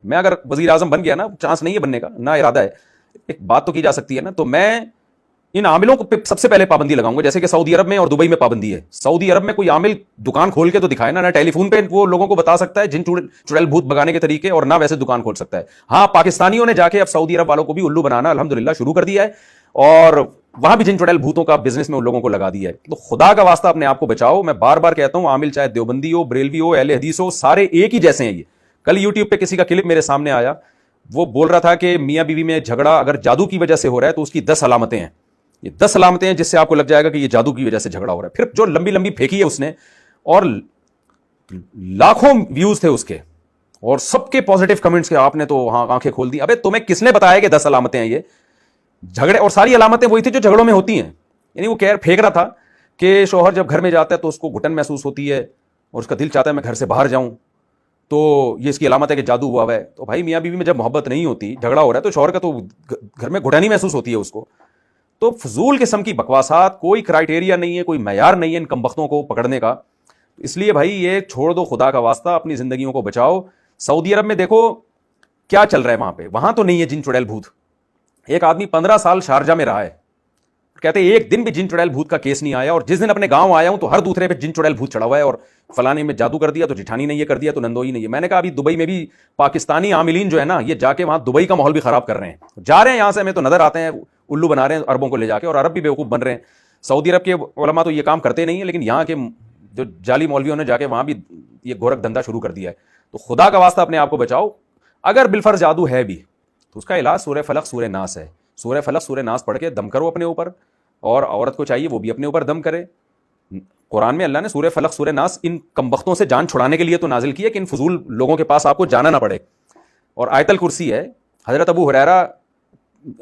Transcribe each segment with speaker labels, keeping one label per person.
Speaker 1: میں اگر وزیر اعظم بن گیا نا, چانس نہیں ہے بننے کا, نہ ارادہ ہے, ایک بات تو کی جا سکتی ہے نا, تو میں ان عاملوں کو سب سے پہلے پابندی لگاؤں گا. جیسے کہ سعودی عرب میں اور دبئی میں پابندی ہے. سعودی عرب میں کوئی عامل دکان کھول کے تو دکھائے نا ٹیلی فون پہ وہ لوگوں کو بتا سکتا ہے جن چڑیل بھوت بگانے کے طریقے, اور نہ ویسے دکان کھول سکتا ہے. ہاں, پاکستانیوں نے جا کے اب سعودی عرب والوں کو بھی الو بنانا الحمدللہ شروع کر دیا ہے, اور وہاں بھی جن چڑیل بھوتوں کا بزنس میں ان لوگوں کو لگا دیا ہے. تو خدا کا واسطہ اپنے آپ کو بچاؤ. میں بار بار کہتا ہوں, عامل چاہے دیوبندی ہو, بریلوی ہو, اہل حدیث ہو, سارے ایک ہی جیسے ہیں. یہ کل یوٹیوب پہ کسی کا کلپ میرے سامنے آیا, وہ بول رہا تھا کہ میاں بیوی میں جھگڑا اگر جادو کی وجہ سے ہو رہا ہے تو اس کی 10 علامتیں ہیں. یہ 10 علامتیں ہیں جس سے آپ کو لگ جائے گا کہ یہ جادو کی وجہ سے جھگڑا ہو رہا ہے. پھر جو لمبی لمبی پھینکی ہے اس نے, اور لاکھوں ویوز تھے اس کے, اور سب کے پازیٹیو کمنٹس کے, آپ نے تو وہاں آنکھیں کھول دی. ابے تمہیں کس نے بتایا کہ 10 علامتیں ہیں یہ جھگڑے, اور ساری علامتیں وہی تھی جو جھگڑوں میں ہوتی ہیں. یعنی وہ پھینک رہا تھا کہ شوہر جب گھر میں جاتا ہے تو اس کو گھٹن محسوس ہوتی ہے اور اس کا دل چاہتا ہے میں گھر سے باہر جاؤں, تو یہ اس کی علامت ہے کہ جادو ہوا ہے. تو بھائی میاں بیوی میں جب محبت نہیں ہوتی, جھگڑا ہو رہا ہے, تو شوہر کا تو گھر میں گھٹن ہی محسوس ہوتی ہے اس کو. تو فضول قسم کی بکواسات, کوئی کرائٹیریا نہیں ہے, کوئی معیار نہیں ہے ان کمبختوں کو پکڑنے کا. اس لیے بھائی یہ چھوڑ دو خدا کا واسطہ, اپنی زندگیوں کو بچاؤ. سعودی عرب میں دیکھو کیا چل رہا ہے وہاں پہ, وہاں تو نہیں ہے جن چڑیل بھوت. ایک آدمی 15 سال شارجہ میں رہا ہے, کہتے ہیں ایک دن بھی جن چڑیل بھوت کا کیس نہیں آیا, اور جس دن اپنے گاؤں آیا ہوں تو ہر دوسرے پہ جن چڑیل بھوت چڑھا ہوا ہے, اور فلانے میں جادو کر دیا تو جٹھانی نے یہ کر دیا تو نندوئی نے یہ. میں نے کہا ابھی دبئی میں بھی پاکستانی عاملین جو ہے نا, یہ جا کے وہاں دبئی کا ماحول بھی خراب کر رہے ہیں. جا رہے ہیں یہاں سے, ہمیں تو نظر آتے ہیں الو بنا رہے ہیں عربوں کو لے جا کے, اور عرب بھی بیوقوف بن رہے ہیں. سعودی عرب کے علماء تو یہ کام کرتے نہیں ہیں, لیکن یہاں کے جو جعلی مولویوں نے جا کے وہاں بھی یہ گورکھ دھندا شروع کر دیا ہے. تو خدا کا واسطہ اپنے آپ کو بچاؤ. اگر بالفرض جادو ہے بھی تو اس کا علاج سورہ فلق سورہ ناس ہے. سورہ فلق سورہ ناس پڑھ کے دم کرو اپنے اوپر, اور عورت کو چاہیے وہ بھی اپنے اوپر دم کرے. قرآن میں اللہ نے سورہ فلق سورہ ناس ان کمبختوں سے جان چھڑانے کے لیے تو نازل کی ہے کہ ان فضول لوگوں کے پاس آپ کو جانا نہ پڑے. اور آیت الکرسی ہے. حضرت ابو ہریرہ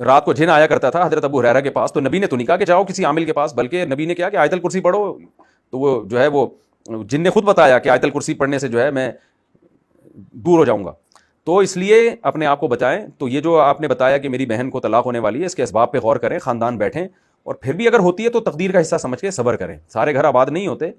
Speaker 1: رات کو جن آیا کرتا تھا حضرت ابو ہریرہ کے پاس, تو نبی نے تو نہیں کہا کہ جاؤ کسی عامل کے پاس, بلکہ نبی نے کیا کہ آیت الکرسی پڑھو. تو وہ جو ہے وہ جن نے خود بتایا کہ آیت الکرسی پڑھنے سے جو ہے میں دور ہو جاؤں گا. تو اس لیے اپنے آپ کو بچائیں. تو یہ جو آپ نے بتایا کہ میری بہن کو طلاق ہونے والی ہے, اس کے اسباب پہ غور کریں, خاندان بیٹھیں, اور پھر بھی اگر ہوتی ہے تو تقدیر کا حصہ سمجھ کے صبر کریں. سارے گھر آباد نہیں ہوتے,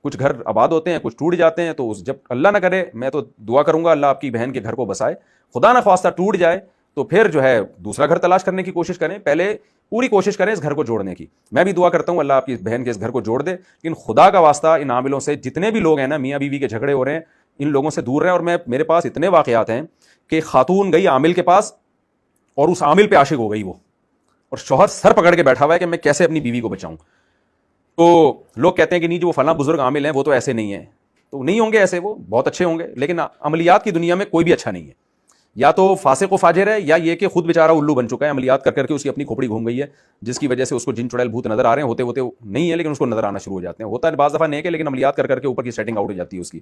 Speaker 1: کچھ گھر آباد ہوتے ہیں, کچھ ٹوٹ جاتے ہیں. تو جب اللہ نہ کرے, میں تو دعا کروں گا اللہ آپ کی بہن کے گھر کو بسائے. خدا نہ خواستہ ٹوٹ جائے تو پھر جو ہے دوسرا گھر تلاش کرنے کی کوشش کریں. پہلے پوری کوشش کریں اس گھر کو جوڑنے کی. میں بھی دعا کرتا ہوں اللہ آپ کی بہن کے اس گھر کو جوڑ دے. لیکن خدا کا واسطہ ان عاملوں سے, جتنے بھی لوگ ہیں نا میاں بیوی کے جھگڑے ہو رہے ہیں, ان لوگوں سے دور رہیں. اور میرے پاس اتنے واقعات ہیں کہ خاتون گئی عامل کے پاس اور اس عامل پہ عاشق ہو گئی وہ, اور شوہر سر پکڑ کے بیٹھا ہوا ہے کہ میں کیسے اپنی بیوی کو بچاؤں. تو لوگ کہتے ہیں کہ نہیں جو وہ فلاں بزرگ عامل ہیں وہ تو ایسے نہیں ہیں. تو نہیں ہوں گے ایسے, وہ بہت اچھے ہوں گے, لیکن عملیات کی دنیا میں کوئی بھی اچھا نہیں ہے. یا تو فاسق و فاجر ہے, یا یہ کہ خود بیچارہ الو بن چکا ہے, عملیات کر کر کے اس کی اپنی کھوپڑی گھوم گئی ہے, جس کی وجہ سے اس کو جن چڑیل بھوت نظر آ رہے ہیں. ہوتے نہیں ہے لیکن اس کو نظر آنا شروع ہو جاتے ہیں. ہوتا ہے بعض دفعہ نہیں ہے, لیکن عملیات کر کر کے اوپر کی سیٹنگ آؤٹ ہو جاتی ہے اس کی.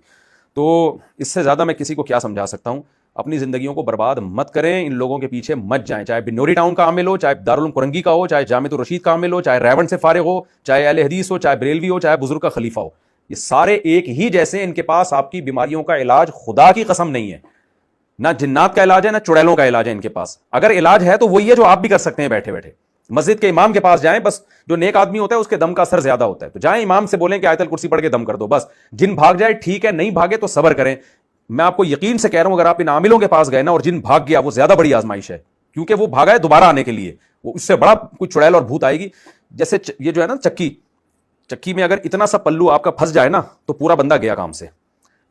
Speaker 1: تو اس سے زیادہ میں کسی کو کیا سمجھا سکتا ہوں. اپنی زندگیوں کو برباد مت کریں, ان لوگوں کے پیچھے مت جائیں. چاہے بنوری ٹاؤن کا عامل ہو, چاہے دارالعلوم کرنگی کا ہو, چاہے جامعۃ الرشید کا عامل ہو, چاہے ریون سے فارغ ہو, چاہے اہل حدیث ہو, چاہے بریلوی ہو, چاہے بزرگ کا خلیفہ ہو, یہ سارے ایک ہی جیسے. ان کے پاس آپ کی بیماریوں کا علاج خدا کی قسم نہیں ہے. نہ جنات کا علاج ہے, نہ چڑیلوں کا علاج ہے ان کے پاس. اگر علاج ہے تو وہی ہے جو آپ بھی کر سکتے ہیں بیٹھے بیٹھے. مسجد کے امام کے پاس جائیں, بس جو نیک آدمی ہوتا ہے اس کے دم کا اثر زیادہ ہوتا ہے, تو جائیں امام سے بولیں کہ آیت الکرسی پڑھ کے دم کر دو, بس جن بھاگ جائے ٹھیک ہے, نہیں بھاگے تو صبر کریں. میں آپ کو یقین سے کہہ رہا ہوں اگر آپ ان عاملوں کے پاس گئے نا اور جن بھاگ گیا, وہ زیادہ بڑی آزمائش ہے, کیونکہ وہ بھاگا ہے دوبارہ آنے کے لیے. وہ اس سے بڑا کوئی چڑیل اور بھوت آئے گی. جیسے یہ جو ہے نا چکی میں اگر اتنا سا پلو آپ کا پھنس جائے نا تو پورا بندہ گیا کام سے.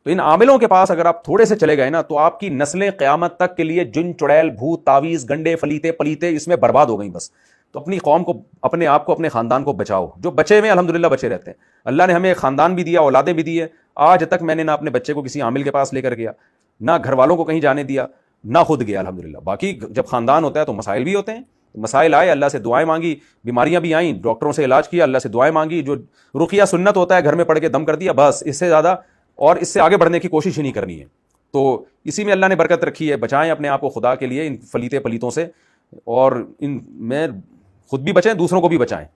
Speaker 1: تو ان عاملوں کے پاس اگر آپ تھوڑے سے چلے گئے نا تو آپ کی نسلیں قیامت تک کے لیے جن چڑیل بھوت تعویذ گنڈے فلیتے پلیتے اس میں برباد ہو گئیں بس. تو اپنی قوم کو, اپنے آپ کو, اپنے خاندان کو بچاؤ. جو بچے ہوئے الحمدللہ بچے رہتے ہیں. اللہ نے ہمیں خاندان بھی دیا, اولادیں بھی دی ہے. آج تک میں نے نہ اپنے بچے کو کسی عامل کے پاس لے کر گیا, نہ گھر والوں کو کہیں جانے دیا, نہ خود گیا الحمدللہ. باقی جب خاندان ہوتا ہے تو مسائل بھی ہوتے ہیں. مسائل آئے, اللہ سے دعائیں مانگی, بیماریاں بھی آئیں, ڈاکٹروں سے علاج کیا, اللہ سے دعائیں مانگی, جو رقیہ سنت ہوتا ہے گھر میں پڑھ کے دم کر دیا, بس. اس سے زیادہ اور اس سے آگے بڑھنے کی کوشش ہی نہیں کرنی ہے. تو اسی میں اللہ نے برکت رکھی ہے. بچائیں اپنے آپ کو خدا کے لیے ان فلیتے پلیتوں سے, اور ان میں خود بھی بچیں, دوسروں کو بھی بچائیں.